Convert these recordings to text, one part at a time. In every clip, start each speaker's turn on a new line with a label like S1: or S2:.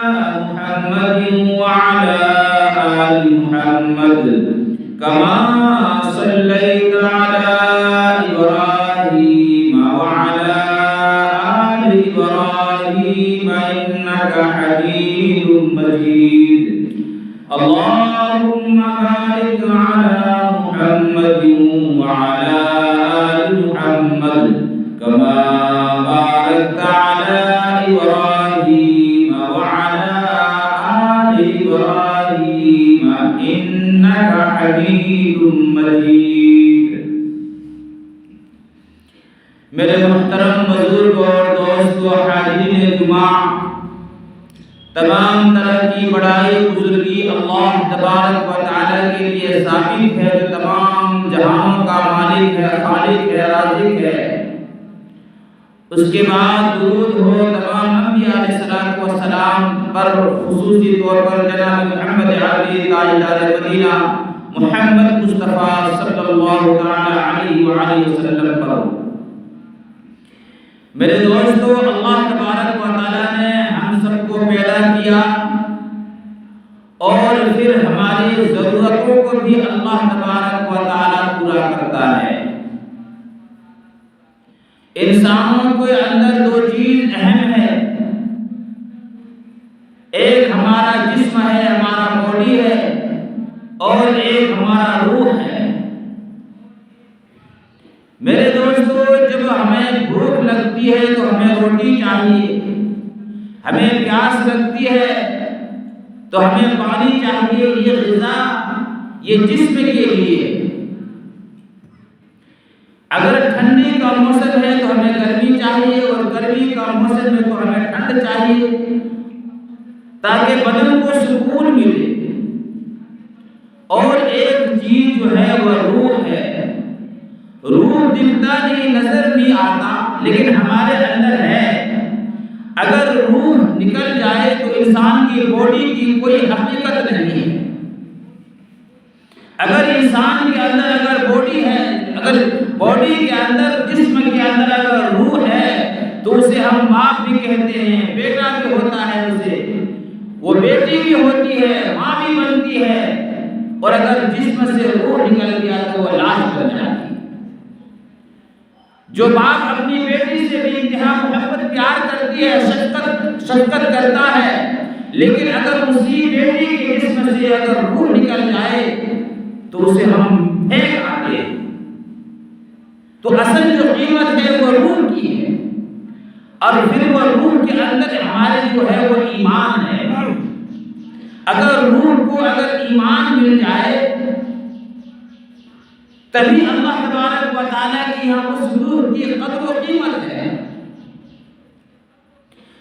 S1: محمد وعلى آل محمد كما صليت على إبراهيم وعلى آل إبراهيم إنك حميد مجيد اللهم بارك على محمد وعلى آل محمد كما باركت على إبراهيم وعلى آل إبراهيم إنك حميد مجيد. میرے محترم بزرگ اور دوستو حاضرین جمعہ، تمام طرح کی بڑائی بزرگی اللہ تبارک و تعالی کے لیے ثابت ہے، جو تمام جہانوں کا مالک ہے، خالق ہے، رازق ہے. اس کے بعد درود ہو تمام انبیاء علیہ السلام پر، خصوصی طور پر جناب محمد عربی تاجدار مدینہ محمد مصطفیٰ صلی اللہ تعالی علیہ وآلہ وسلم پر. میرے دوستو، اللہ تبارک و تعالی نے ہم سب کو پیدا کیا اور پھر ہماری ضرورتوں کو بھی اللہ تبارک و تعالی پورا کرتا ہے. انسانوں کے اندر دو چیز اہم ہے، ایک ہمارا جسم ہے، ہمارا باڈی ہے، اور ایک ہمارا روح ہے. میرے دوستو، جب ہمیں بھوک لگتی ہے تو ہمیں روٹی چاہیے، ہمیں پیاس لگتی ہے تو ہمیں پانی چاہیے. یہ غذا یہ جسم کے لیے. اگر ٹھنڈی کا موسم ہے تو ہمیں گرمی چاہیے، اور گرمی کا موسم میں تو ہمیں ٹھنڈ چاہیے تاکہ بدن کو سکون ملے. اور ایک چیز جو ہے وہ روح ہے. روح دکھتا نہیں، نظر نہیں آتا، لیکن ہمارے اندر ہے. اگر روح نکل جائے تو انسان کی باڈی کی کوئی حقیقت نہیں ہے. اگر انسان کے اندر اگر باڈی ہے، اگر باڈی کے اندر، جسم کے اندر اگر روح ہے تو اسے ہم باپ بھی کہتے ہیں، بیٹا بھی ہوتا ہے، اسے وہ بیٹی بھی ہوتی ہے، ماں بھی بنتی ہے. اور اگر جسم سے روح نکل گیا تو وہ لاش بن جاتی ہے. جو باپ اپنی بیٹی سے بے انتہا محبت پیار کرتی ہے، شفقت کرتا ہے، لیکن اگر اسی بیٹی کے جسم سے اگر روح نکل جائے تو اسے ہم پھینک آتے ہیں. تو اصل جو قیمت ہے وہ روح کی ہے. اور پھر وہ روح کے اندر ہمارے جو ہے وہ ایمان ہے. اگر روح کو اگر ایمان مل جائے تبھی اللہ تبارک و تعالیٰ کی ہم اس روح کی قدر و قیمت ہے.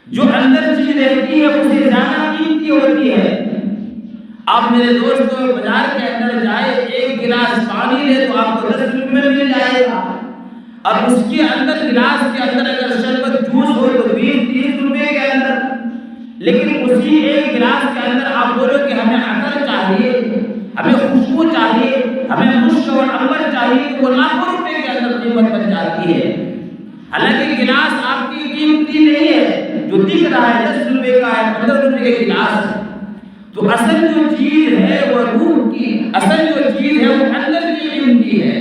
S1: جو اندر چیز رہتی ہے اسے زیادہ قیمتی ہوتی ہے. آپ میرے دوستو بازار کے اندر جائے، ایک گلاس پانی لے تو آپ کو 10 روپے میں مل جائے گا، اور اس کے اندر گلاس کے اندر اگر شربت جوس ہو تو 20-30 روپے کے اندر. لیکن اسی ایک گلاس کے اندر آپ بولو کہ ہمیں عطر چاہیے، ہمیں خوشبو چاہیے، ہمیں مشک اور عنبر چاہیے، تو وہ لاکھوں روپے کے اندر قیمت بن جاتی ہے. حالانکہ گلاس آپ کی قیمتی نہیں ہے، جو دکھ رہا ہے 10 روپے کا ہے، 15 روپے کا گلاس. تو اصل جو چیز ہے وہ روح کی، اصل جو چیز ہے وہ اندر کی قیمتی ہے.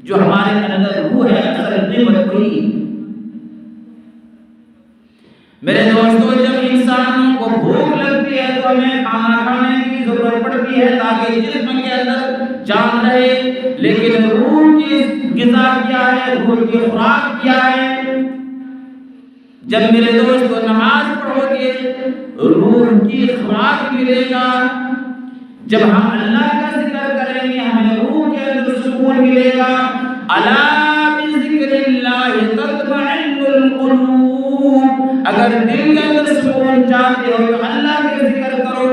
S1: جو ہمارے اندر روح ہے، اصل قیمت وہی. میرے دوستو، جب انسانوں کو بھوک لگتی ہے تو ہمیں کھانا کھانے کی ضرورت پڑتی ہے تاکہ جسم کے اندر جان رہے. لیکن روح کی غذا کیا ہے، روح کی خوراک کیا ہے؟ جب میرے دوستو نماز پڑھو گے روح کی خوراک ملے گا. جب ہم اللہ کا ذکر کریں گے ہمیں روح کے اندر سکون ملے گا. الا بذکر اللہ تطمئن القلوب. اگر دل کے اندر سکون چاہتے ہو تو اللہ کے ذکر کرو.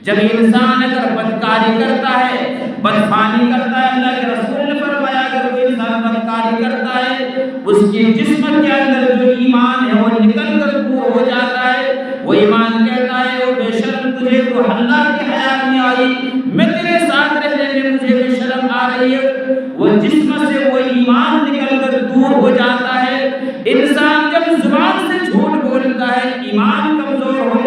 S1: جب انسان اگر بدکاری کرتا ہے، بدفانی کرتا ہے، اللہ کے رسول نے فرمایا اگر کوئی انسان بدکاری کرتا ہے اس کے جسم کے اندر جو ایمان ہے وہ نکل کر دور ہو جاتا ہے. وہ ایمان کہتا ہے وہ بے شرم، تجھے تو اللہ کی حیا نہیں آئی، میں تیرے ساتھ رہنے میں مجھے بے شرم آ رہی ہے. وہ جسم سے وہ ایمان نکل کر دور ہو جاتا ہے. انسان جب زبان سے جھوٹ بولتا ہے ایمان کمزور ہو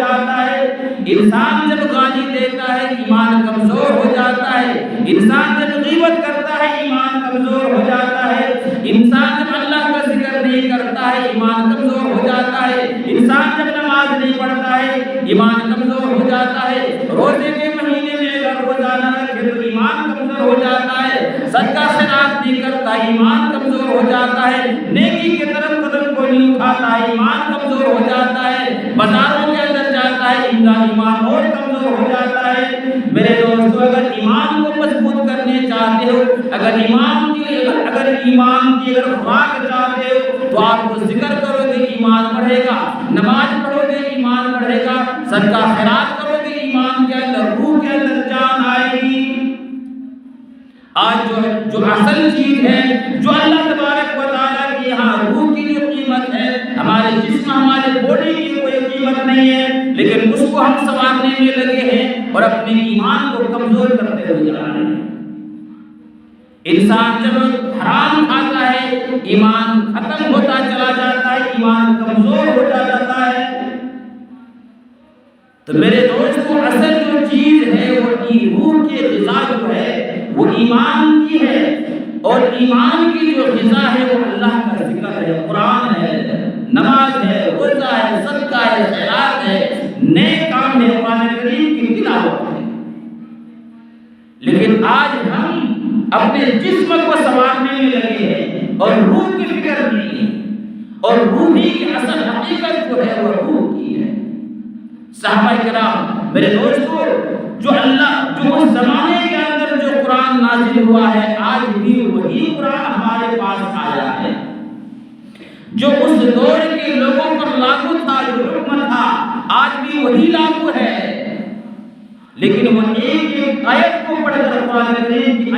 S1: انسان جب گالی دیتا ہے ایمان کمزور ہو جاتا ہے، انسان جب غیبت کرتا ہے ایمان کمزور ہو جاتا ہے، انسان جب اللہ کا ذکر نہیں کرتا ہے ایمان کمزور ہو جاتا ہے، انسان جب نماز نہیں پڑھتا ہے ایمان کمزور ہو جاتا ہے، روزے کے مہینے میں اگر روزہ نہ رکھے تو ایمان کمزور ہو جاتا ہے، صدقہ خیرات نہیں کرتا ایمان کمزور ہو جاتا ہے، نیکی کی طرف قدم کو نہیں اٹھاتا ہے ایمان کمزور ہو جاتا ہے، بازاروں کے اندر جاتا ہے ایمان اور کمزور ہو جاتا ہے۔ میرے دوستو، اگر ایمان کو مضبوط کرنے چاہتے ہو، اگر ایمان کی خوراک چاہتے ہو تو آپ کو ذکر کرو گے ایمان بڑھے گا، نماز پڑھو گے ایمان بڑھے گا، صدقہ خیرات کرو گے ایمان کے اندر روح کے اندر جان آئے گی۔ آج جو اصل چیز ہے، جو اللہ تبارک و تعالیٰ کی یہاں روح کی جو قیمت ہے، ہمارے جسم ہمارے باڈی کی کوئی قیمت نہیں ہے، لیکن اس کو ہم سنوارنے میں لگے ہیں اور اپنے ایمان کو کمزور کرتے ہوئے جا رہے ہیں۔ انسان جب حرام کھاتا ہے ایمان ختم ہوتا چلا جاتا ہے، ایمان کمزور ہوتا جاتا ہے۔ تو میرے دوستو، اصل جو چیز ہے وہ روح کی غذا جو ہے وہ ایمان کی ہے، اور ایمان کی جو غذا ہے وہ اللہ کا ذکر ہے، قرآن ہے، نماز ہے، روزہ ہے، صدقہ ہے، خیرات ہے، نیک کام ہے، قرآن کریم کی تلاوت ہے۔ لیکن آج ہم اپنے جسم کو سنوارنے میں لگے ہیں اور روح کی فکر نہیں ہے، اور روحی کی اصل حقیقت جو ہے وہ روح کی ہے۔ صحابہ کرام، میرے دوستو، جو اس زمانے کے اندر جو قرآن نازل ہوا ہے، آج بھی وہی قرآن ہمارے پاس آیا ہے۔ جو اس دور کے لوگوں پر لاگو تھا، جو حکم تھا، آج بھی وہی لاگو ہے۔ لیکن وہ ایک آیت کو پڑھ کر، قرآن کریم کی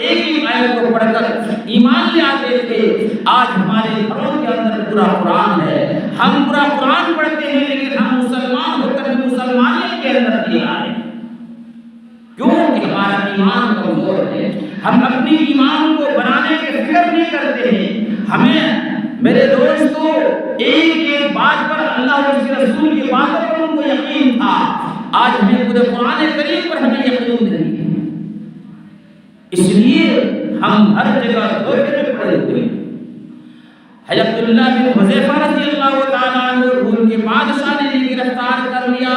S1: ایک آیت کو پڑھ کر ایمان لے آتے تھے۔ آج ہمارے گھروں کے اندر پورا قرآن ہے، ہم پورا قرآن پڑھتے ہیں، لیکن ہم مسلمان ہو کر مسلمانیت کے اندر نہیں آ رہے، کیونکہ ہمارا ایمان کمزور ہے۔ ہم اپنی ایمان کو بنانے کی فکر نہیں کرتے ہیں۔ ہمیں میرے دوستو ایک بات پر، اللہ اور اس کے رسول کی باتوں پر ان کو یقین تھا، آج ہمیں خود قرآن کریم پر ہمیں یقین نہیں ہے، اس لیے ہم ہر جگہ دھوکے میں پڑے ہوئے ہیں۔ حضرت عبداللہ بن حذیفہ رضی اللہ تعالیٰ عنہ، ان کے بادشاہ نے گرفتار کر لیا،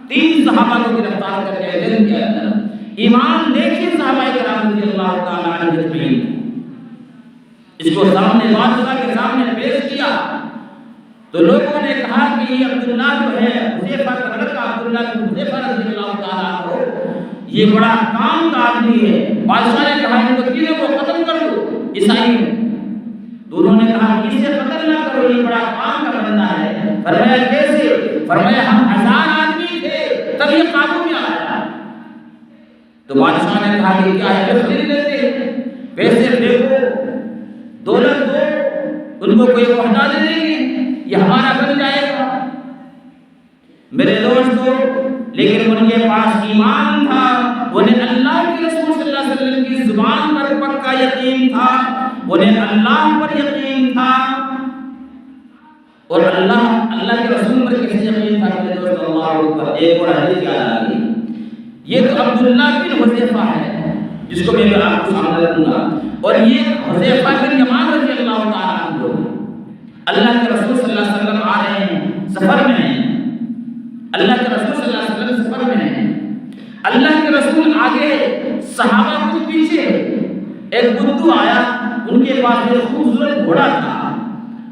S1: 3 صحابہ کو گرفتار کر کے جنگ کے اندر۔ ایمان دیکھیں صحابہ کرام رضی اللہ تعالیٰ عنہ اجمعین، اس کو سامنے بادشاہ کے سامنے پیش کیا تو لوگوں نے کہا کہ یہ عبداللہ جو ہے، حذیفہ کا لڑکا عبداللہ بن حذیفہ رضی اللہ تعالیٰ عنہ، یہ بڑا کام کا آدمی ہے۔ بادشاہ نے کہا ان کو تینوں کو قتل کر دو، عیسائی میں۔ تو انہوں نے کہا اسے قتل نہ کرو، یہ بڑا کام کا بندہ ہے۔ فرمایا کیسے؟ فرمایا ہم 1000 آدمی تھے تب یہ قابو میں آیا۔ تو بادشاہ نے کہا کہ کیا ہے، خرید لیتے ہیں، پیسے پھینکو، دولت دو، ان کو کوئی عہدہ دے دیں گے، یہ ہمارا بن جائے گا۔ میرے دوستو، لیکن ان کے پاس ایمان تھا، انہیں اللہ کے رسول صلی اللہ علیہ وسلم کی زبان پر پکا یقین تھا، انہیں اللہ پر یقین تھا، اور اللہ کے رسول پر کیسے یقین تھا؟ میرے دوستو، اللہ اکبر، ایک اور حدیث یاد آ گئی۔ یہ تو عبداللہ بن حذیفہ ہے جس کو میں آپ کو سامنے رکھوں گا، اور یہ حذیفہ بن یمان رضی اللہ تعالیٰ عنہ، اللہ کے رسول صلی اللہ علیہ وسلم آ رہے ہیں، سفر میں ہیں، اللہ کے رسول صلی اللہ علیہ وسلم سفر میں ہیں، اللہ کے رسول آگے، صحابہ کو پیچھے۔ ایک بدو آیا، ان کے پاس ایک خوبصورت گھوڑا تھا،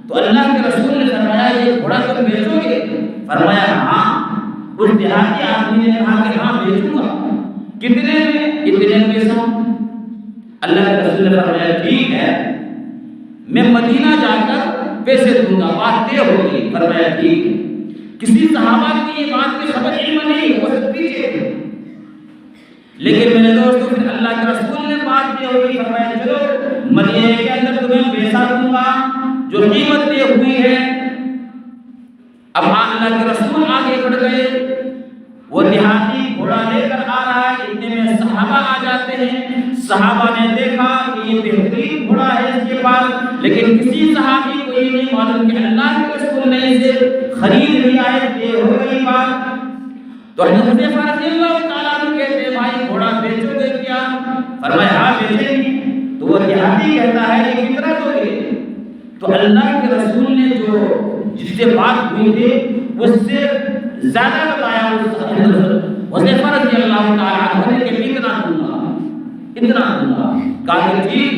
S1: تو اللہ کے رسول نے فرمایا یہ گھوڑا تم بیچو گے؟ فرمایا ہاں۔ اس دیہاتی آدمی نے کہا کہ ہاں بیچوں گا۔ کتنے میں؟ اتنے پیسوں۔ اللہ کے رسول نے فرمایا ٹھیک ہے، میں مدینہ جا کر پیسے دوں گا، بات طے ہوگی۔ فرمایا ٹھیک ہے۔ کسی صحابہ کی یہ بات کی خبر علم نہیں، وہ سب پیچھے تھے، لیکن میرے دوستو پھر اللہ کے رسول نے بات طے ہوگی۔ فرمایا چلو مدینے کے اندر تمہیں پیسہ دوں گا جو قیمت طے ہوئی ہے۔ اب اللہ کے رسول آگے بڑھ گئے، وہ دیہاتی گھوڑا لے کر آ رہا ہے، اتنے میں صحابہ آ جاتے ہیں۔ صحابہ نے دیکھا کہ یہ بہترین گھوڑا ہے اس کے پاس، لیکن کسی صحابی کو یہ نہیں معلوم کہ اللہ کے رسول نے اسے خرید لیا ہے، یہ ہو گئی بات۔ تو حضرت حذیفہ رضی اللہ تعالیٰ عنہ کہتے ہیں بھائی گھوڑا بیچو گے کیا؟ فرمایا ہاں بیچیں گے۔ تو وہ دیہاتی کہتا ہے یہ کتنا دو گے؟ تو اللہ کے رسول نے جو جس سے بات ہوئی تھی اس سے زیادہ بتایا حذیفہ رضی اللہ تعالیٰ عنہ نے کہ اتنا دوں گا، اتنا دوں گا۔ کہا کہ ٹھیک۔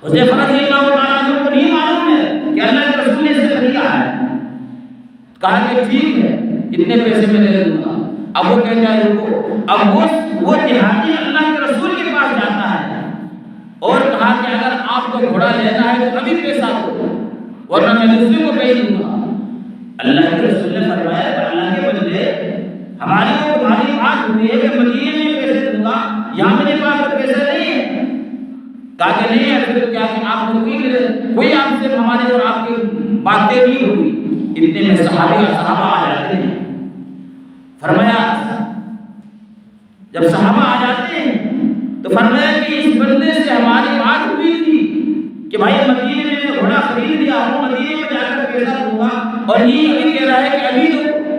S1: حذیفہ رضی اللہ تعالیٰ عنہ کو نہیں معلوم ہے کہ اللہ کے رسول نے اسے خریدا ہے۔ کہا کہ ٹھیک ہے اتنے پیسے میں دے دوں گا۔ اب وہ کہتا ہے رکو، اب وہ دیہاتی اللہ کے رسول کے پاس جاتا ہے اور کہا کہ اگر آپ کو گھوڑا لینا ہے تو ابھی پیسہ دو ورنہ میں دوسرے کو بھیج دوں گا۔ اللہ کے رسول نے فرمایا کہ اللہ کے بندے ہماری اور تمہاری بات ہوئی ہے کہ مدینے میں پیسے دوں گا، یہاں میرے پاس تو پیسے نہیں ہے۔ کہا کہ نہیں ہے پھر کیا کہ آپ نے کوئی آپ سے ہمارے اور آپ کی باتیں نہیں ہوئی۔ اتنے میں صحابہ آ جاتے ہیں۔ فرمایا جب صحابہ آ جاتے ہیں تو فرمایا کہ اس بندے سے ہماری بات ہوئی تھی کہ بھائی مدینے میں گھوڑا خرید لیا ہوں، مدینے میں جا کر پیسہ دوں گا، اور یہ ابھی کہہ رہا ہے کہ ابھی دو۔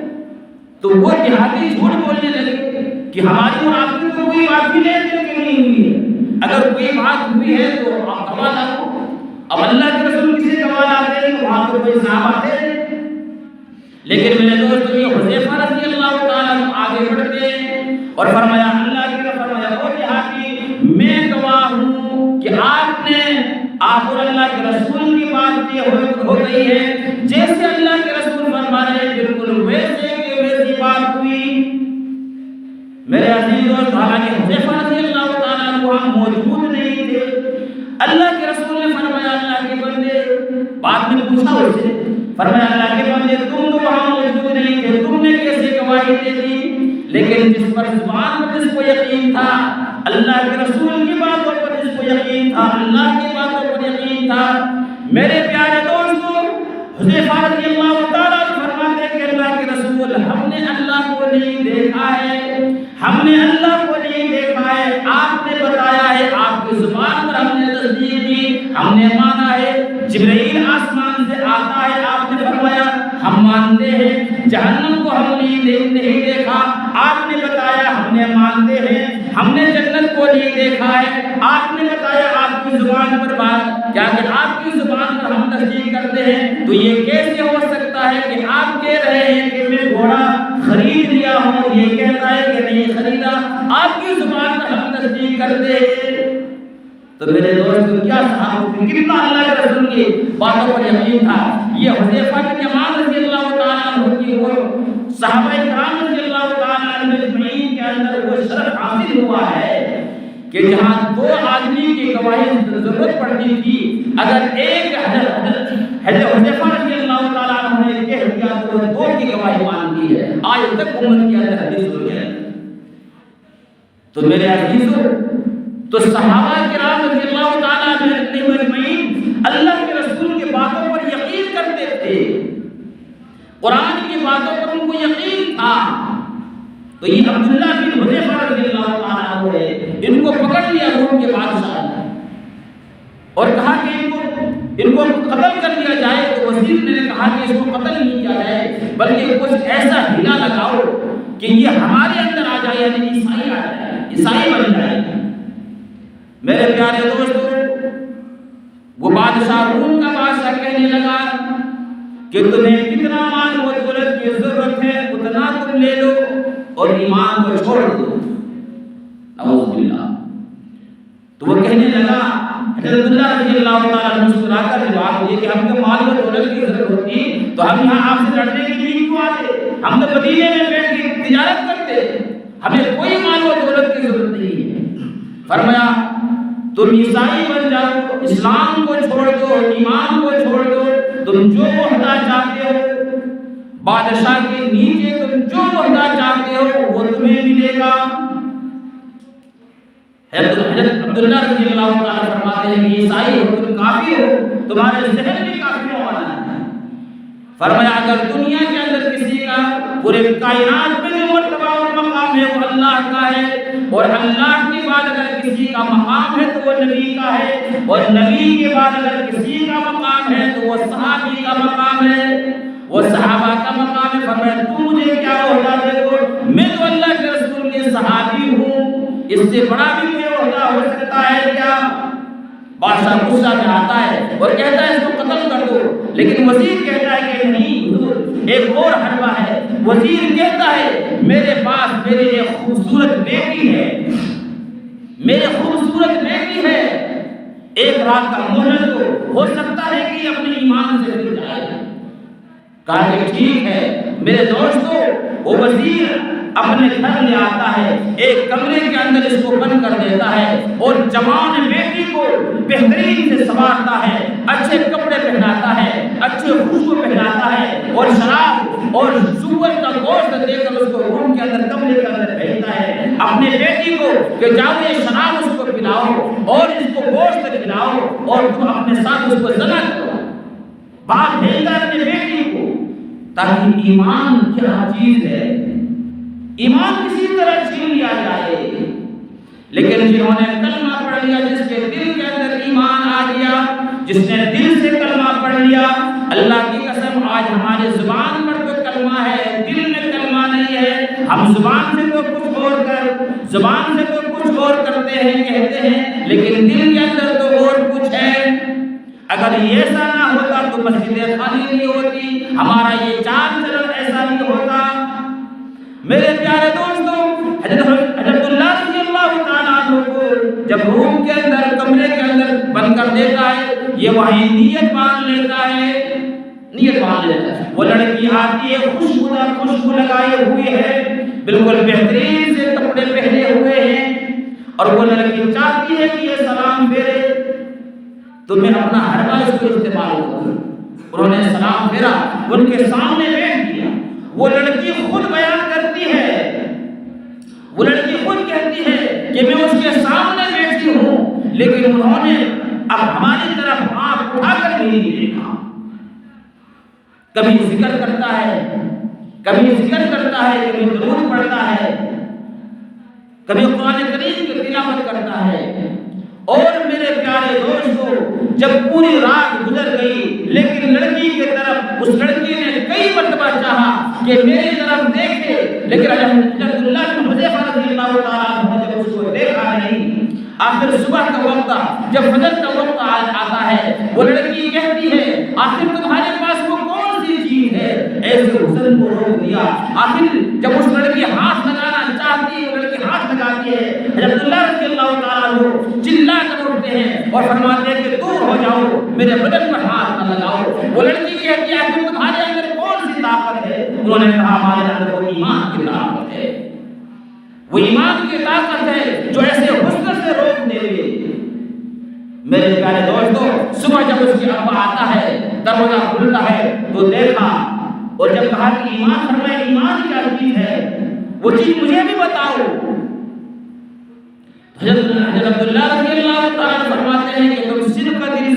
S1: تو وہ دیہاتی جھوٹ بولنے لگے کہ ہماری اور آپ کی کوئی بات بھی نہیں ہوئی ہے، اگر کوئی بات ہوئی ہے تو آپ گواہ لاؤ۔ اب اللہ کے رسول کسی گواہ لاتے ہیں تو وہاں تو کوئی صحابہ تھے، لیکن میرے دوست یہ حذیفہ رضی اللہ تعالیٰ عنہ آگے بڑھتے ہیں اور فرمایا اللہ کے رسول فرمایا او دیہاتی میں گواہ ہوں کہ آپ اور اللہ کے رسول کی بات یہ ہو گئی ہے جیسے اللہ کے رسول فرما رہے ہیں بالکل ویسے کہ ویسی بات ہوئی۔ میرے عزیز دوست حالانکہ حذیفہ رضی اللہ تعالیٰ عنہ وہاں موجود نہیں تھے، اللہ کے رسول نے فرمایا اللہ کے بندے، بعد میں پوچھا اس سے فرمایا اللہ کے بندے تم تو وہاں موجود نہیں تھے، تم نے کیسے گواہی دے دی؟ لیکن جس پر زبان پر جس کو یقین تھا اللہ کے رسول کی باتوں پر جس کو یقین تھا، اللہ کی باتوں پر یقین تھا۔ میرے پیارے دوستو حذیفہ رضی اللہ تعالیٰ فرماتے ہیں کہ اللہ کے رسول ہم نے اللہ کو نہیں دیکھا ہے، ہم نے اللہ کو نہیں دیکھا ہے، آپ نے بتایا ہے، آپ کی زبان پر ہم نے تصدیق کی، ہم نے مانا ہے، جبرائیل آسمان سے آتا ہے، آپ نے فرمایا ہم مانتے ہیں، جہنم کو ہم نہیں دیکھا، آپ نے بتایا ہم نے مانتے ہیں، ہم نے جنت کو نہیں دیکھا ہے، آپ نے بتایا آپ کی زبان پر بات کیا کہ آپ کی زبان پر ہم تصدیق کرتے ہیں، تو یہ کیسے ہو سکتا ہے کہ آپ کہہ رہے ہیں کہ میں گھوڑا خرید لیا ہوں، یہ کہتا ہے کہ نہیں خریدا، آپ کی زبان پر ہم تصدیق کرتے ہیں۔ تو میرے دوست کیا صحابہ کتنا اللہ کے رسول کی باتوں پر یقین تھا۔ یہ حذیفہ بن یمان رضی اللہ تعالیٰ عنہ کی وہ صحابہ کرام رضی اللہ تعالیٰ عنہ اجمعین کے اندر وہ شرف حاصل ہوا ہے کہ جہاں دو آدمی کی گواہی ضرورت پڑتی تھی، اگر ایک حضرت حذیفہ رضی اللہ تعالیٰ عنہ نے کہہ دیا تو دو کی گواہی مان لی ہے، آج تک امت کے اندر حدیث ہو گیا۔ تو میرے عزیزو تو صحابہ کرام رضی اللہ تعالیٰ عنہ اجمعین اللہ کے رسول کی باتوں پر یقین کرتے تھے، قرآن کی باتوں پر ان کو یقین تھا۔ تو یہ عبداللہ بن حذیفہ رضی اللہ تعالیٰ عنہ ہے، ان کو پکڑ لیا روم کے بادشاہ نے اور کہا کہ ان کو قتل کر دیا جائے، تو وزیر نے کہا کہ اس کو قتل نہیں کیا جائے بلکہ کچھ ایسا ہیلا لگاؤ کہ یہ ہمارے اندر آ جائے، یعنی عیسائی آ جائے، عیسائی بن جائے۔ میرے پیارے دوستو وہ بادشاہ روم کا بادشاہ کہنے لگا کہ تمہیں کتنا مال و دولت کی ضرورت ہے اتنا تم لے لو اور ایمان کو چھوڑ دو۔ نعوذ باللہ۔ تو وہ کہنے لگا حضرت عبداللہ رضی اللہ تعالیٰ عنہ مسکرا کر جواب دیا کہ ہم کو مال و دولت کی ضرورت ہوتی تو ہم یہاں آپ سے لڑنے کے لیے کیوں آتے؟ ہم تو مدینے میں بیٹھ کے تجارت کرتے، ہمیں کوئی مال و دولت کی ضرورت نہیں ہے۔ فرمایا تم عیسائی بن جاؤ، اسلام کو چھوڑ دو، ایمان کو چھوڑ دو، تم جو عہدہ چاہتے ہو بادشاہ کے نیچے، تم جو عہدہ چاہتے ہو وہ تمہیں ملے گا۔ حضرت عبداللہ رضی اللہ تعالیٰ فرماتے ہیں کہ عیسائی ہو، تم کافر ہو، تمہارے ذہن میں کافر ہونا ہے۔ فرمایا اگر دنیا کے اندر کسی کا پورے کائنات میں جو مرتبہ اور مقام ہے وہ اللہ کا ہے، اور اللہ کے بعد اگر کسی کا مقام ہے تو وہ نبی کا ہے، اور نبی کے بعد اگر کسی کا مقام ہے تو وہ صحابی کا مقام ہے، وہ صحابہ کا مقام ہے۔ فرمایا تم مجھے کیا عہدہ دے سا غصہ میں آتا ہے اور کہتا ہے اس کو قتل کر دو، لیکن وزیر کہتا ہے کہ نہیں حضور ایک اور حربہ ہے۔ وزیر کہتا ہے میرے پاس میری ایک خوبصورت بیٹی ہے، میری خوبصورت بیٹی ہے، ایک رات کا مہلت ہو سکتا ہے کہ اپنے ایمان سے پھر جائے۔ کہا کہ ٹھیک ہے میرے دوستو، وہ وزیر اپنے گھر لے آتا ہے، ایک کمرے کے اندر اس کو بند کر دیتا ہے اور جوان بیٹی کو بہترین سے سنوارتا ہے، اچھے کپڑے پہناتا ہے، اچھے خوشبو پہناتا ہے اور شراب اور سور کا گوشت دے کر اس کو روم کے اندر کمرے کے اندر بھیجتا ہے اپنے بیٹی کو کہ جاؤ یہ شراب اس کو پلاؤ اور اس کو گوشت کھلاؤ اور تم اپنے ساتھ اس کو زنا کرو۔ باپ بھیجتا ہے اپنے بیٹی کو تاکہ ایمان کیا چیز ہے، ایمان کسی طرح چھین لیا جائے۔ لیکن جنہوں نے کلمہ پڑھ لیا، جس کے دل کے اندر ایمان آ گیا، جس نے دل سے کلمہ پڑھ لیا، اللہ کی قسم آج ہمارے زبان پر تو کلمہ ہے، دل میں کلمہ نہیں ہے۔ ہم زبان سے تو کچھ اور زبان سے تو کچھ اور کرتے ہیں، کہتے ہیں، لیکن دل کے اندر تو اور کچھ ہے۔ اگر یہ ایسا نہ ہوتا تو مسجدیں خالی نہیں ہوتی، ہمارا یہ چال چلن ایسا نہیں ہوتا۔ میرے پیارے دوستوں، حضرت اللہ رضی اللہ تعالیٰ عنہ کو جب روم کے اندر کمرے کے اندر بند کر دیتا ہے، یہ وہیں نیت مان لیتا ہے، وہ لڑکی آتی ہے خوشبو لگائے ہوئے ہے، بالکل بہترین سے کپڑے پہنے ہوئے ہیں، اور وہ لڑکی چاہتی ہے کہ یہ سلام پھیرے تو میں اپنا حربہ اس کو استعمال کروں۔ انہوں نے سلام پھیرا، ان کے سامنے بیٹھ دیا۔ وہ لڑکی خود بیان کرتی ہے، وہ لڑکی خود کہتی ہے کہ میں اس کے سامنے بیٹھی ہوں، لیکن انہوں نے اب ہماری طرف آنکھ اٹھا کر نہیں دیکھا۔ کبھی ذکر کرتا ہے، کبھی درود پڑھتا ہے، کبھی قرآن کریم کی تلاوت کرتا ہے۔ اور میرے پیارے دوستو، جب پوری رات گزر گئی لیکن لڑکی کے طرف اس لڑکی نے کئی مرتبہ چاہا کہ میری طرف دیکھے، لیکن حضرت اللہ بن حذیفہ رضی اللہ تعالیٰ عنہ نے اس کو دیکھا نہیں۔ آخر صبح کا وقت، جب فجر کا وقت آتا ہے، وہ لڑکی کہتی ہے آخر تمہارے پاس وہ کون سی چیز ہے ایسے حسن کو روک دیا۔ آخر جب اس لڑکی ہاتھ لگانا چاہتی ہے، وہ لڑکی ہاتھ لگاتی ہے، حضرت اللہ رضی اللہ تعالیٰ عنہ چلا کر اٹھتے ہیں اور فرماتے ہیں کہ دور ہو جاؤ، میرے بدن پر ہاتھ نہ لگاؤ۔ وہ لڑکی کہتی ہے آخر تمہارے اندر کون سی طاقت ہے؟ انہوں نے کہا ہمارے اندر وہ ایمان کی طاقت ہے، وہ ایمان کی طاقت ہے جو ایسے حسن سے روک دے گی۔ میرے پیارے دوستو، صبح جب اس کی ابا آتا ہے، دروازہ کھلتا ہے تو دیکھا، اور جب کہا کہ ایمان فرمائے ایمان کیا چیز ہے، وہ چیز مجھے بھی بتاؤ۔ حضرت عبداللہ رضی اللہ تعالیٰ فرماتے ہیں کہ تم صدق دل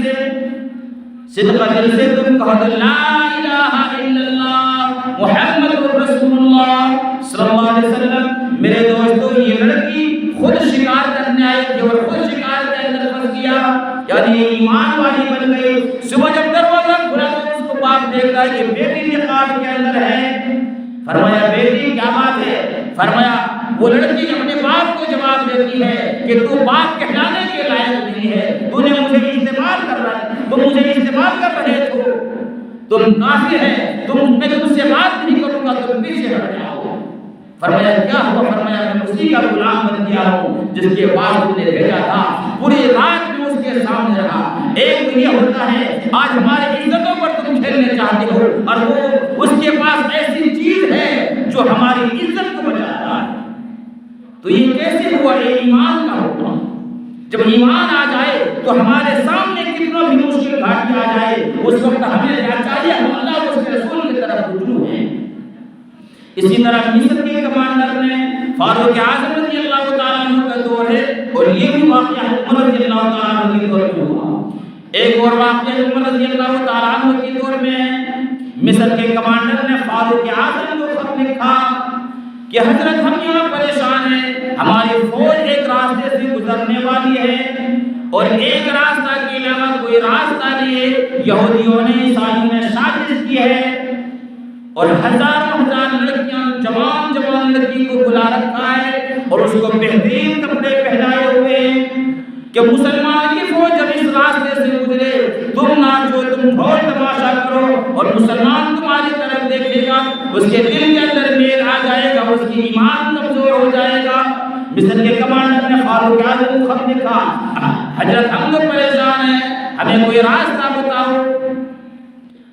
S1: سے تم کہو لا الہ الا اللہ محمد رسول اللہ صلی اللہ علیہ وسلم۔ میرے دوستو، یہ لڑکی خود شکار کرنے آئی تھی اور خود شکار کے اندر پھنس گیا، یعنی یہ ایمان والی بن گئی۔ صبح جب دروازہ کھلا تو اس کو باپ دیکھتا ہے کہ بیٹی نقاب کے اندر ہے۔ فرمایا بیٹی کیا بات ہے؟ فرمایا وہ لڑکی اپنے باپ کو جواب دیتی ہے کہ تو باپ کہلانے کے لائق نہیں ہے، تو نے مجھے استعمال کر رہا ہے، تم مجھے استعمال کر رہے ہو، تم کافر ہے، میں تم سے بات نہیں کروں گا، تم پیچھے ہٹ جاؤ۔ فرمایا کیا ہوا؟ فرمایا میں اسی کا غلام بن گیا ہوں جس کے پاس تم نے بھیجا تھا، پوری رات میں اس کے سامنے رہا۔ ایک تو یہ ہوتا ہے آج ہمارے عزتوں پر تم کھیلنے چاہتے ہو، اور وہ اس کے پاس ایسی چیز ہے جو ہماری عزت کو بچاتا ہے۔ تو یہ کیسے ہوا؟ یہ ایمان کا ہوتا۔ جب ایمان آ جائے تو ہمارے سامنے کتنا بھی مشکل گھاٹی آ جائے، اس وقت ہمیں کیا چاہیے؟ ہم اللہ اور اس کے رسول کی طرف رجوع ہیں۔ اسی طرح مصر کے کمانڈر نے فاروق اعظم رضی اللہ تعالیٰ عنہ کا دور ہے، اور یہ بھی واقعہ عمر رضی اللہ تعالیٰ عنہ کے دور میں ہوا۔ ایک اور واقعہ عمر رضی اللہ تعالیٰ عنہ کے دور میں مصر کے کمانڈر نے فاروق اعظم کو خط لکھا کہ حضرت ہم یہاں پریشان ہیں، ہماری فوج ایک راستے سے گزرنے والی ہے اور ایک راستہ کے علاوہ کوئی راستہ نہیں ہے، یہودیوں نے عیسائیوں نے سازش کی ہے اور ہزاروں لڑکیاں جوان لڑکی کو بلا رکھا ہے اور اس کو بہترین کپڑے پہنائے ہوئے کہ مسلمان کی فوج جب اس راستے تم ڈھول تماشا کرو اور مسلمان تمہاری طرف دیکھے گا، اس کے دل کے اندر میل آ جائے گا، اس کی ایمان کمزور ہو جائے گا۔ مصر کے کمانڈر نے فاروق اعظم کو خط لکھا، حضرت ہم لوگ پریشان ہیں، ہمیں کوئی راستہ بتاؤ۔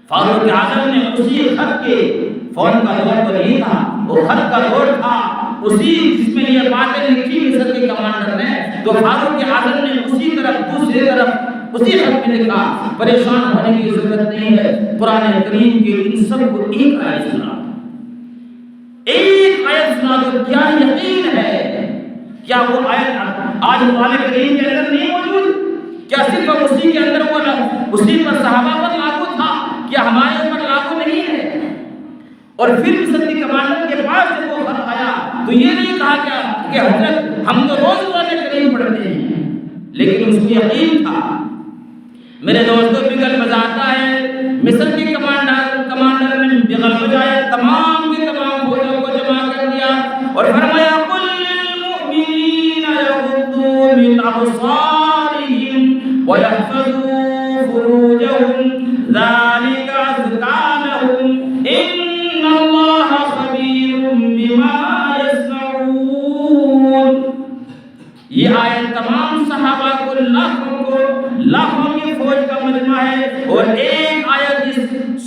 S1: فاروق اعظم نے اسی خط کے، فون کا دور تو نہیں تھا، وہ خط کا دور تھا، اسی جس میں یہ باتیں لکھی مصر کے کمانڈر نے، تو فاروق اعظم نے اسی طرف دوسری طرف اسی خط میں لکھا، پریشان ہونے کی ضرورت نہیں ہے، قرآن کریم کے ان سب کو ایک آیت سنا، ایک آیت سنا دو، کیا یقین ہے؟ کیا وہ آیت آج قرآن کریم کے اندر نہیں موجود؟ کیا صرف اسی کے اندر وہ اسی پر صحابہ پر لاگو تھا؟ کیا ہمارے اوپر لاگو نہیں ہے؟ اور پھر مصر کے کمانڈر کے پاس جب وہ خط آیا تو یہ نہیں کہا کیا کہ حضرت ہم تو روز قرآن کریم پڑھتے ہیں، لیکن اس کو یقین تھا۔ میرے دوستوں بغل بجاتا ہے، مصر کے کمانڈر نے بغل بجائے، تمام کے تمام فوجوں کو جمع کر دیا اور فرمایا قل للمؤمنین یغضوا من ابصارہم ویحفظوا فروجہم ذلک ازکی لہم ان اللہ خبیر بما یصنعون۔ یہ آیت تمام صحابہ کو لاکھوں کی فوج کا مجمع ہے، اور ایک آیت اس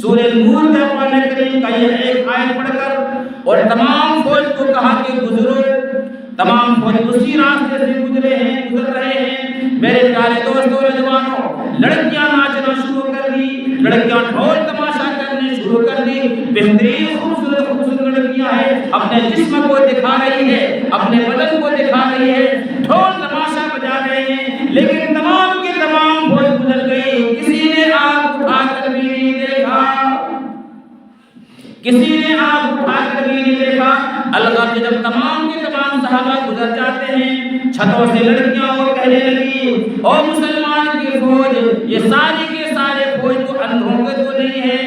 S1: سورہ نور کا قرآن کریم کا یہ ایک آیت پڑھ کر اور تمام فوج کو کہا کہ گزرو، تمام فوج اسی راستے سے گزر رہے ہیں۔ میرے پیارے دوستوں نوجوانوں، لڑکیاں ناچنا شروع کر دی، لڑکیاں ڈھول تماشا کرنے شروع کر دی، بہترین خوبصورت لڑکیاں ہیں، اپنے جسم کو دکھا رہی ہے، اپنے بدن کو دکھا رہی ہے، ڈھول تماشا بجا رہے ہیں، لیکن تمام کے تمام فوج گزر گئی، کسی نے آنکھ اٹھا کر بھی نہیں دیکھا، کسی نے آنکھ اٹھا کر بھی نہیں دیکھا۔ الغرض جب تمام کے تمام صحابہ گزر جاتے ہیں، چھتوں سے لڑکیاں اور کہنے لگی، او مسلمان کی فوج، یہ ساری کے سارے فوج تو اندھوں کے تو نہیں ہے،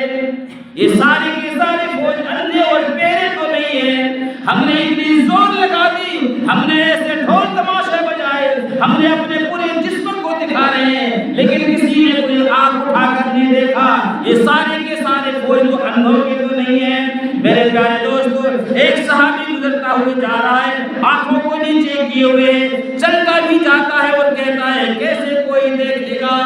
S1: یہ ساری کے سارے فوج اندھے اور پیرے تو نہیں ہے، ہم نے اتنی زور لگا دی، ہم نے ایسے ڈھول تماشے بجائے، ہم نے اپنے پورے جسم کو دکھا رہے ہیں، لیکن کسی نے کوئی آنکھ اٹھا کر نہیں دیکھا، یہ سارے کے سارے فوج تو اندھوں کے تو نہیں ہے۔ میرے پیارے دوستو، ایک صحابی گزرتا ہوئے جا رہا ہے، آنکھوں کو نیچے کیے ہوئے، چلتا بھی جاتا ہے اور کہتا ہے کیسے کوئی دیکھے گا؟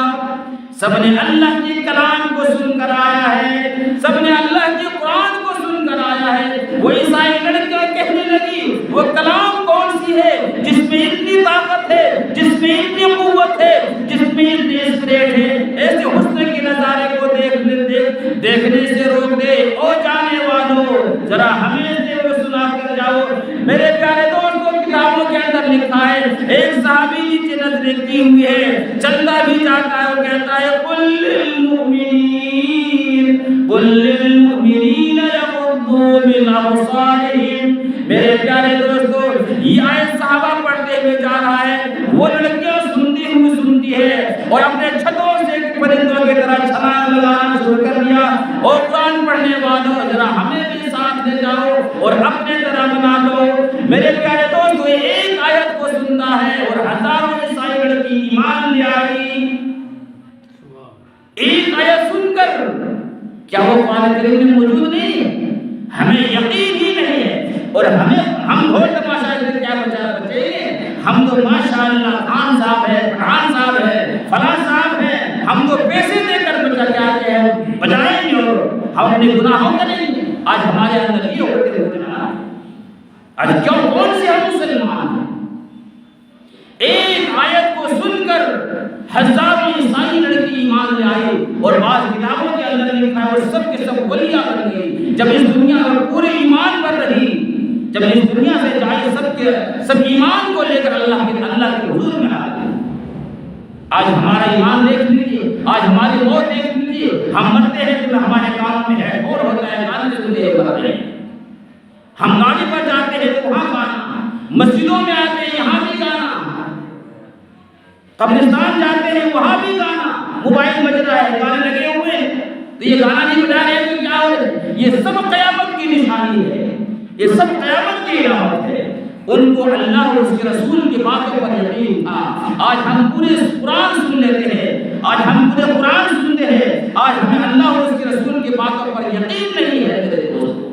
S1: سب نے اللہ کی کلام کو سن کر آیا ہے، سب نے اللہ کی قرآن کو سن کر آیا ہے۔ وہ عیسائی لڑکیاں کہنے لگی، وہ کلام کون سی ہے جس میں اتنی طاقت ہے، جس میں اتنی قوت ہے، جس میں اتنی اسپرٹ ہے؟ ایسے حسن کے نظارے کو دیکھنے سے روک دے، او جانے والوں ذرا ہمیں سے وہ سنا کر جاؤ۔ میرے پیارے دوستوں، کتابوں کے اندر لکھا ہے، ایک صحابی نیچے نظریں کی ہوئی ہے، چلتا بھی جاتا ہے، وہ کہتا ہے قل للمؤمنین یغضوا من ابصارہم۔ میرے پیارے دوستو، یہ آیت صحابہ پڑھتے ہوئے جا رہا ہے، وہ لڑکیاں سنتی ہے اور اپنے چھتوں سے پرندوں کی طرح چھلانگ لگانا شروع کر دیا۔ اور قرآن پڑھنے والوں ذرا ہمیں بھی ساتھ لے جاؤ اور اپنے طرح بنا لو۔ میرے پیارے دوستو، ایک آیت کو سنتا ہے اور ہزاروں عیسائی لڑکی ایمان لے آئی۔ ایک آیت سن کر کیا وہ قرآن کریم میں موجود نہیں؟ ہمیں یقین ہی نہیں ہے، اور ہم ڈھول تماشا سے کیا بچیں گے؟ ہم تو ماشاءاللہ خان صاحب ہے، پٹھان صاحب ہے، فلاں صاحب ہے، ہم تو پیسے دے کر بجائیں گے اور ہم اپنے گناہوں کریں گے۔ آج ہمارے اندر یہ ہوتے ہوئے آج کیوں کون سے ہم مسلمان ہیں؟ ایک آیت کو سن کر ہزاروں عیسائی لڑکی ایمان لے آئی، اور بعض کتابوں کے اندر لکھا ہے وہ سب کے سب ولیاں بن گئی۔ جب اس دنیا اور پورے ایمان پر رہی، جب اس دنیا سے جائے، سب ایمان کو لے کر اللہ کے حضور میں آ گئے۔ آج ہمارا ایمان دیکھ لیجیے، آج ہماری موت دیکھ لیجیے، ہم مرتے ہیں تو ہمارے کانوں میں ہے اور ہوتا ہے گانے سنتے ہیں مر رہے ہیں۔ ہم گاڑی پر جاتے ہیں تو وہاں گانا، مسجدوں میں آتے ہیں یہاں بھی گانا، قبرستان جاتے ہیں وہاں بھی گانا، موبائل بج رہا ہے، گانے لگے ہوئے ہیں، تو یہ گانا نہیں بجا رہے تو کیا ہو رہا ہے؟ یہ سب قیامت کی نشانی ہے، یہ سب قیامت کی علامت ہے۔ ان کو اللہ اور اس کے رسول کی باتوں پر یقین تھا۔ آج ہم پورے قرآن سن لیتے ہیں، آج ہم پورے قرآن سنتے ہیں، آج ہمیں اللہ اور اس کے رسول کی باتوں پر یقین نہیں ہے میرے دوستو۔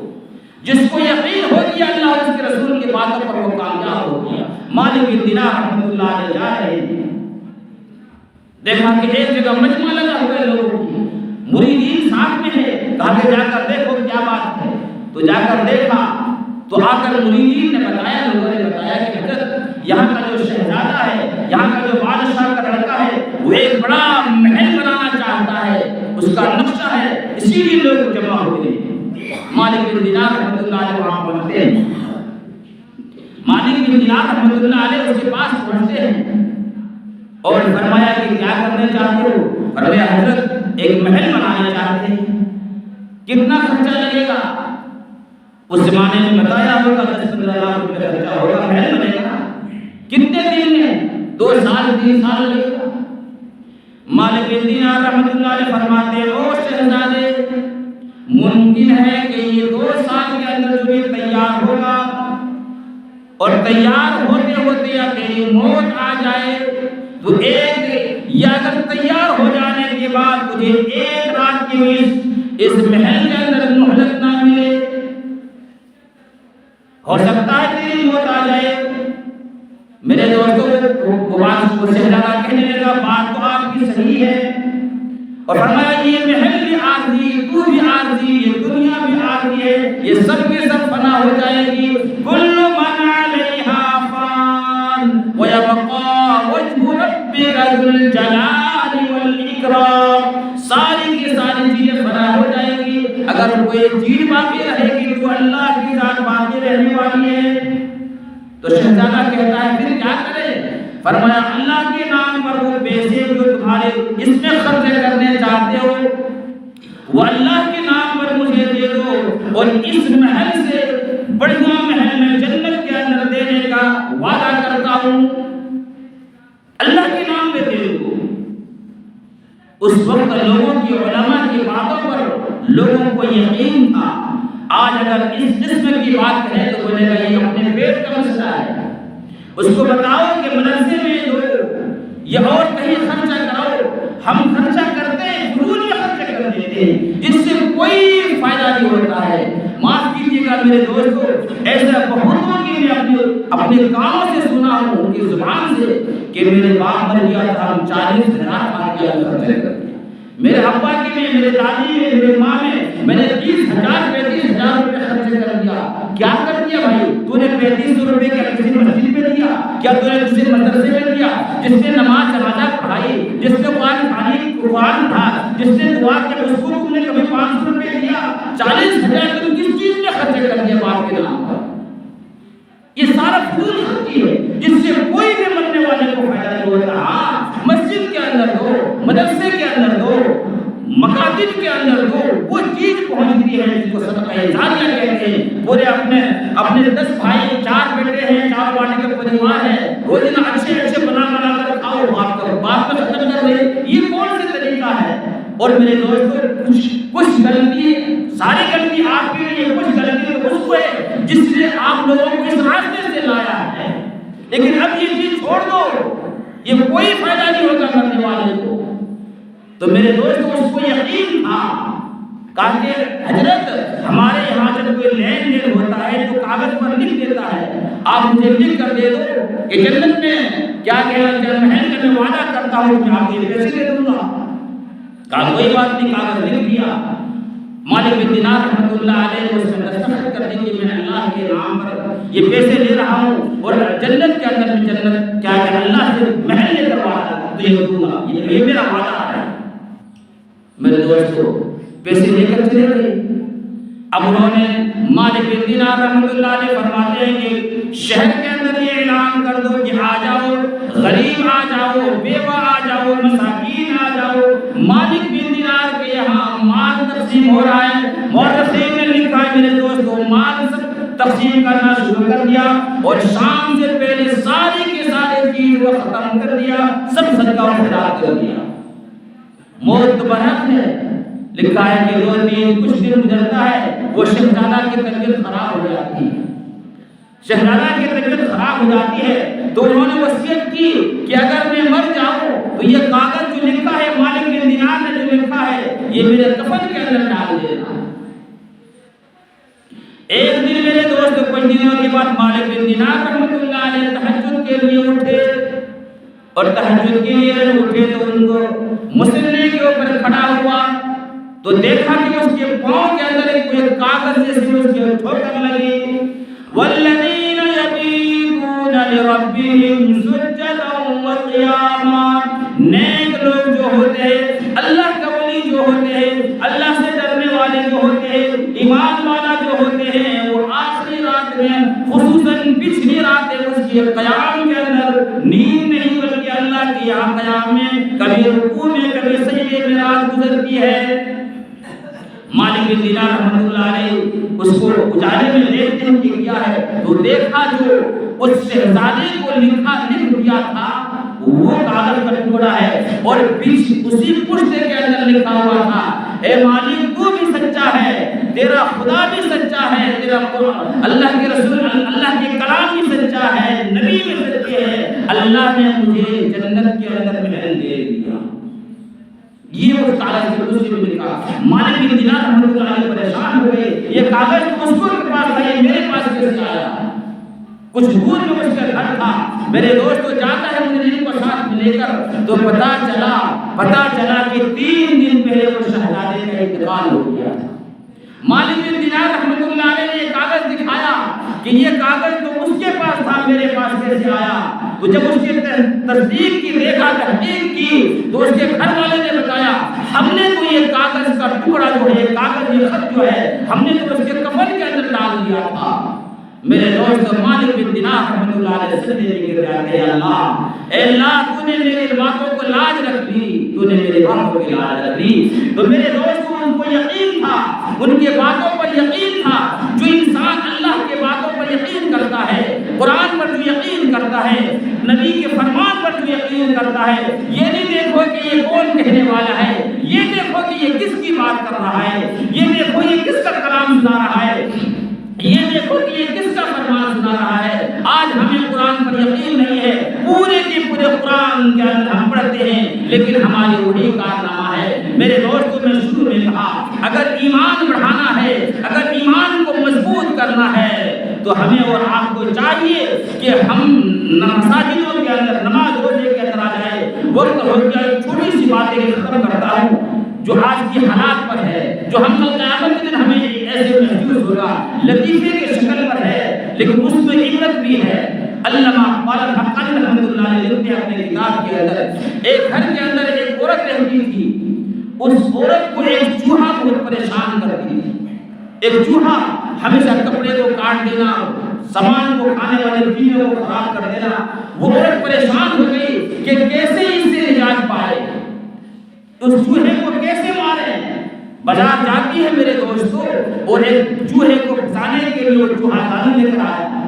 S1: جس کو یقین ہو گیا اللہ اور اس کے رسول کی باتوں پر وہ کامیاب ہو گیا۔ مالک بن دینار رحمۃ اللہ علیہ جا رہے ہیں، دیکھا کہ ایک جگہ مجمع لگا ہوا ہے لوگوں کی، مریدین ساتھ میں ہے، کہا کہ جا کر دیکھو کیا بات ہے۔ تو جا کر دیکھا تو آ کر مریدین نے بتایا، لوگوں نے بتایا کہ حضرت یہاں کا جو شہزادہ ہے، یہاں کا جو بادشاہ کا لڑکا ہے، وہ ایک بڑا محل بنانا چاہتا ہے، اس کا نقشہ ہے، اسی لیے لوگ جمع ہوئے۔ مالک بن دینار رحمۃ اللہ علیہ وہاں پہنچتے ہیں، مالک بن دینار رحمۃ اللہ علیہ اس کے پاس پہنچتے ہیں اور فرمایا کہ کیا کرنا چاہتے ہو؟ فرمایا حضرت ایک محل بنانا چاہتے ہیں، کتنا خرچہ لگے گا؟ اس زمانے میں بتایا ہوگا 10-15 لاکھ روپے خرچہ ہوگا، محل بنے گا، کتنے دن میں؟ 2 سال 3 سال لگے گا۔ مالک بن دینار رحمۃ اللہ علیہ فرماتے ہیں او شہزادے، ممکن ہے کہ یہ 2 سال کے اندر جو یہ تیار ہوگا اور تیار ہوتے ہوتے یا تیری موت آ جائے تو یا اگر تیار ہو جانے کے بعد تجھے 1 رات کے اس محل کے اندر مہلت نہ ملے، ہو سکتا ہے تیری موت آ جائے۔ میرے دوستوں وہ بات کو شہزادہ کہنے لگا بات تو آپ کی صحیح ہے، اور فرمایا یہ محل بھی عارضی، تو بھی عارضی، یہ دنیا بھی عارضی ہے، یہ سب کے سب فنا ہو جائے گی۔ کل من علیہا فان ویبقا وجہ ربک ذو الجلال والاکرام، ساری کی ساری چیزیں فنا ہو جائیں گی، اگر کوئی چیز باقی رہے گی تو اللہ کی ذات باقی رہنے والی ہے۔ تو شہزادہ کہتا ہے پھر کیا کرے؟ فرمایا اللہ کے نام پر وہ پیسے جو تمہارے اس میں خرچ کرنے چاہتے ہو وہ اللہ کے نام پر مجھے دے دو، اور اس محل سے بڑھیا محل میں جنت کے اندر دینے کا وعدہ کرتا ہوں، اللہ کے نام پہ دے دو۔ اس وقت لوگوں کی علماء کی باتوں پر لوگوں کو یقین تھا۔ آج اگر اس قسم کی بات کہیں تو بولے گا یہ اپنے پیٹ کا مسئلہ ہے، اس کو بتاؤ کہ مدرسے میں دو یا اور کہیں خرچہ کراؤ، ہم خرچہ کرتے ہیں، فضول میں خرچہ کر دیتے ہیں جس سے کوئی فائدہ نہیں ہوتا ہے۔ معاف کیجیے گا میرے دوستو، ایسا بہتوں کی میں اپنے کانوں سے سنا ہوں ان کی زبان سے کہ میرے باپ مر گیا تھا، ہم 40,000 خرچہ کرتے، میرے ابا کی میں، میرے دادی میں، میرے ماں میں نے 30,000 35,000 روپے خرچ کر دیا۔ کیا کر دیا بھائی؟ تو نے 3500 روپے کیا کسی مسجد میں دیا؟ کیا تو نے کسی مدرسے میں دیا؟ جس نے نماز جنازہ پڑھائی، جس نے قرآن تھا، جس نے دعا کی، اس کو تم نے کبھی 500 روپے دیا؟ 40,000 تم کس چیز میں خرچ کر دیا باپ کے نام پر؟ یہ سارا فضول خرچی ہے جس سے کوئی بھی مرنے والے کو فائدہ نہیں ہوتا۔ ہاں مسجد کے اندر دو، مدرسے کے اندر دو، مکاتب کے اندر دو، وہ چیز پہنچتی ہے جس کو صدقہ جاریہ کہتے ہیں۔ پورے اپنے 10 بھائی، 4 بیٹے ہیں، 4 والی کا پریوار ہے، روزانہ اچھے بنا کر کھاؤ، باپ میں ختم کر دے، یہ کون سا طریقہ ہے؟ اور میرے دوستوں کچھ غلطی، ساری غلطی آپ کی نہیں ہے، کچھ غلطی تو اس کو ہے جس نے آپ لوگوں کو اس راستے سے لایا ہے، لیکن اب یہ چیز چھوڑ دو، یہ کوئی فائدہ نہیں ہوگا کرنے والے کو۔ تو میرے دوستوں اس کو یقین تھا، کہا کہ حضرت ہمارے یہاں جب کوئی لین دین ہوتا ہے تو کاغذ پر لکھ دیتا ہے، آپ مجھے لکھ کر دے دو کہ جنت میں کیا محل کا میں وعدہ کرتا ہوں کہ آپ یہ پیسے دے دوں گا۔ کہا کوئی بات نہیں، کاغذ لکھ دیا۔ مالک بن دینار رحمۃ اللہ علیہ نے اس میں دستخط کر دی کہ میں اللہ کے نام پر یہ پیسے لے رہا ہوں اور جنت کے اندر میں جنت کیا کہ اللہ سے محل لے کر وعدہ تو یہ دوں گا، یہ میرا وعدہ ہے۔ میرے دوستو پیسے لے کر چلے گئے۔ اب انہوں نے مالک بن دینار رحمۃ اللہ علیہ فرماتے ہیں کہ شہر کے اندر یہ اعلان کر دو کہ آ جاؤ، غریب آ جاؤ، بیوہ آ جاؤ، مساکین آ جاؤ، مالک بن دینار کے یہاں مال تقسیم ہو رہا ہے۔ مورخین نے لکھا ہے میرے دوستو مال تقسیم کرنا شروع کر دیا اور شام سے پہلے ساری کی ساری چیز وہ ختم کر دیا، سب صدقہ و خیرات کر دیا۔ موت برحق ہے، لکھا ہے کہ 2-3 کچھ دن گزرتا ہے وہ شہزادہ کی طبیعت خراب ہو جاتی ہے، شہزادہ کی طبیعت خراب ہو جاتی ہے تو انہوں نے وصیت کی کہ اگر میں مر جاؤں تو یہ کاغذ جو لکھا ہے مالک بن دینار نے جو لکھا ہے یہ میرے کفن کے اندر ڈال دینا۔ ایک دن میرے دوست کچھ دنوں کے بعد مالک بن دینار رحمۃ اللہ علیہ تہجد کے لیے اٹھے، اور تہجد کے لیے اٹھے تو ان کو مصلی کے اوپر کھڑا ہوا تو دیکھا کہ اس کے پاؤں کے اندر ایک کاغذ جیسی اس کے ٹھوکر لگی۔ والذین یبیتون لربہم سجدا وقیاما، نیک لوگ جو ہوتے ہیں، اللہ کا ولی جو ہوتے ہیں، اللہ سے ڈرنے والے جو ہوتے ہیں، ایمان والا جو ہوتے ہیں، وہ آخری رات میں خصوصاً پچھلی رات اس کے قیام کے اندر نیند نہیں بلکہ اللہ کی یہاں قیام میں کبھی رکوع میں کبھی سجدے میں رات گزرتی ہے۔ مالک بن دینار رحمۃ اللہ علیہ اس کو اجالے میں دیکھتے ہیں کہ کیا ہے، تو دیکھا جو اس شہزادے کو لکھ دیا تھا وہ کاغذ کا ٹکڑا ہے، اور اسی پشتے کے اندر لکھا ہوا تھا، اے مالک تو بھی سچا ہے، تیرا خدا بھی سچا ہے، تیرا اللہ کے رسول اللہ کے کلام بھی سچا ہے، نبی بھی سچے ہیں، اللہ نے مجھے جنت کے اندر محل دے دیا۔ یہ اس کاغذ کے دوسرے میں لکھا۔ مالک بن دینار رحمۃ اللہ علیہ پریشان ہوئے، یہ کاغذ تو اس کے پاس تھا، یہ میرے پاس کیسے آیا؟ کچھ دور میں اس کا گھر تھا، میرے دوست تو جاتا ہے مجرم کو ساتھ میں لے کر، تو پتا چلا کہ 3 دن پہلے وہ شہزادے کا انتقال ہو گیا تھا۔ مالک بن دینار رحمۃ اللہ علیہ نے یہ کاغذ دکھایا کہ یہ کاغذ تو اس کے پاس تھا، میرے پاس کیسے آیا؟ تو جب اس کی تصدیق کی، دیکھا، تحقیق کی، تو اس کے گھر والے نے بتایا ہم نے تو یہ کاغذ کا ٹکڑا جو ہے، کاغذ یہ خط جو ہے، ہم نے تو اس کے کفن کے اندر ڈال دیا تھا۔ میرے دوست مالک بن دینار رحمۃ اللہ علیہ سجدے میں گر جاتے ہیں، اے اللہ تو نے میری باتوں کو لاج رکھ لی، تو نے میری باتوں کی لاج رکھ لی۔ تو میرے دوست ان کو یقین تھا، ان کے باتوں پر یقین تھا۔ جو انسان اللہ کے باتوں پر یقین کرتا ہے، قرآن پر جو یقین کرتا ہے، نبی کے فرمان پر جو یقین کرتا ہے، یہ نہیں دیکھو کہ یہ کون کہنے والا ہے، یہ دیکھو کہ یہ کس کی بات کر رہا ہے، یہ دیکھو یہ کس کا کلام سنا رہا ہے، یہ دیکھو کہ یہ کس کا فرمان سنا رہا ہے۔ آج ہمیں قرآن پر یقین نہیں ہے، پورے کے پورے قرآن کے اندر ہم پڑھتے ہیں لیکن ہماری وہی کارنامہ ہے۔ میرے دوستوں میں شروع میں کہا اگر ایمان بڑھانا ہے، اگر ایمان کو مضبوط کرنا ہے تو ہمیں اور آپ کو چاہیے کہ ہم مساجدوں کے اندر نماز روزے کے اندر آ جائے۔ وقت ہو گیا، چھوٹی سی باتیں ختم کرتا ہوں جو آج کی حالات پر ہے، جو ہم کل قیامت کے دن ہمیں ایسے محسوس ہوگا، لطیفے کے شکل پر ہے لیکن اس میں عبرت بھی ہے۔ علامہ اقبال حقانی رحمۃ اللہ علیہ لکھتے ہیں اپنے کتاب کے اندر، ایک گھر کے اندر ایک عورت رہتی تھی، اس عورت کو ایک چوہا بہت پریشان کرتی تھی۔ ایک چوہا ہمیشہ کپڑے کو کاٹ دینا، سامان کو کھانے والے چیزوں کو خراب کر دینا۔ وہ عورت پریشان ہو گئی کہ کیسے اس سے نجات پائے، اس چوہے کو کیسے مارے۔ بازار جاتی ہے میرے دوستو، اور ایک چوہے کو پھنسانے کے لیے وہ چوہا دانی لے کر آیا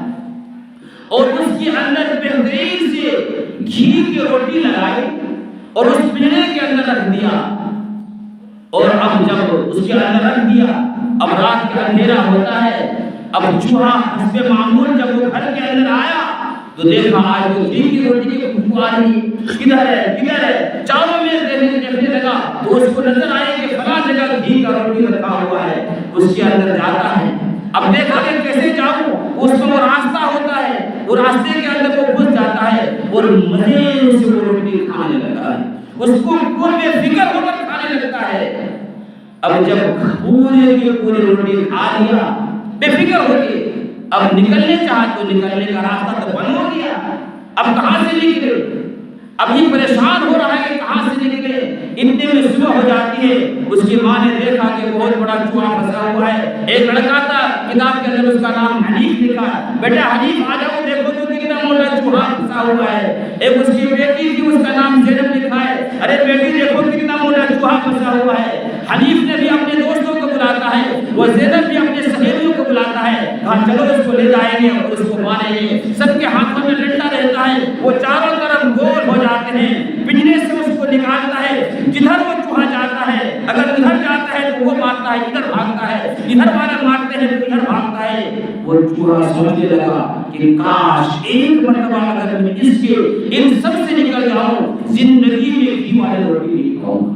S1: اور اس کے اندر بہترین سے گھی کی روٹی لگائی اور اس پنجرے کے اندر رکھ دیا، اور اب جب اس کے اندر رکھ دیا، اب رات کا اندھیرا ہوتا ہے، اب چوہا حسب معمول جب وہ گھر کے اندر آیا تو دیکھا آج وہ گھی کی روٹی کی خوشبو آ رہی، کدھر ہے چاروں میں دیکھنے لگا تو اس کو نظر آئے کہ فلاں جگہ گھی کا روٹی رکھا ہوا ہے۔ اس کے اندر جاتا ہے، اب دیکھا کہ کیسے جاؤں، اس میں وہ راستہ ہوتا ہے، وہ راستے کے اندر وہ گھس جاتا ہے اور مزے سے وہ روٹی کھانے لگتا ہے، اس کو بے فکر ہو کر کھانے لگتا ہے۔ اب جب پورے کی پوری روٹی کھا لیا بے فکر ہو کے، اب نکلنے چاہا تو نکلنے کا راستہ تو بند ہو گیا، اب کہاں سے نکلے؟ اب یہ پریشان ہو رہا ہے کہ کہاں سے نکلے۔ اتنے میں صبح ہو جاتی ہے، اس کی ماں نے دیکھا کہ بہت بڑا چوہا پھنسا ہوا ہے۔ ایک لڑکا تھا، کتاب کے اندر اس کا نام حنیف لکھا، بیٹا حنیف آ جاؤ دیکھو تو کتنا موٹا چوہا پھنسا ہوا ہے۔ ایک اس کی بیٹی تھی، اس کا نام زینب لکھا ہے، ارے بیٹی دیکھو کتنا موٹا چوہا پھنسا ہوا ہے۔ حنیف نے بھی اپنے دوستوں کو بلاتا ہے، وہ زینب بھی اپنے سہیلیوں کو بلاتا ہے، کہا چلو اس کو لے جائیں گے اور اس کو ماریں گے۔ سب کے ہاتھوں میں ڈنڈا رہتا ہے، وہ چاروں طرف گول ہو جاتے ہیں، پنجرے سے اس کو نکالتا ہے، جدھر وہ چوہا جاتا ہے، اگر ادھر جاتا ہے تو وہ مارتا ہے، ادھر بھاگتا ہے، ادھر والا مارتے ہیں تو ادھر بھاگتا ہے۔ وہ چوہا سوچنے لگا کہ کاش ایک مرتبہ اگر میں اس کے ان سب سے نکل جاؤں، زندگی میں گھی والی روٹی نہیں کھاؤں گا۔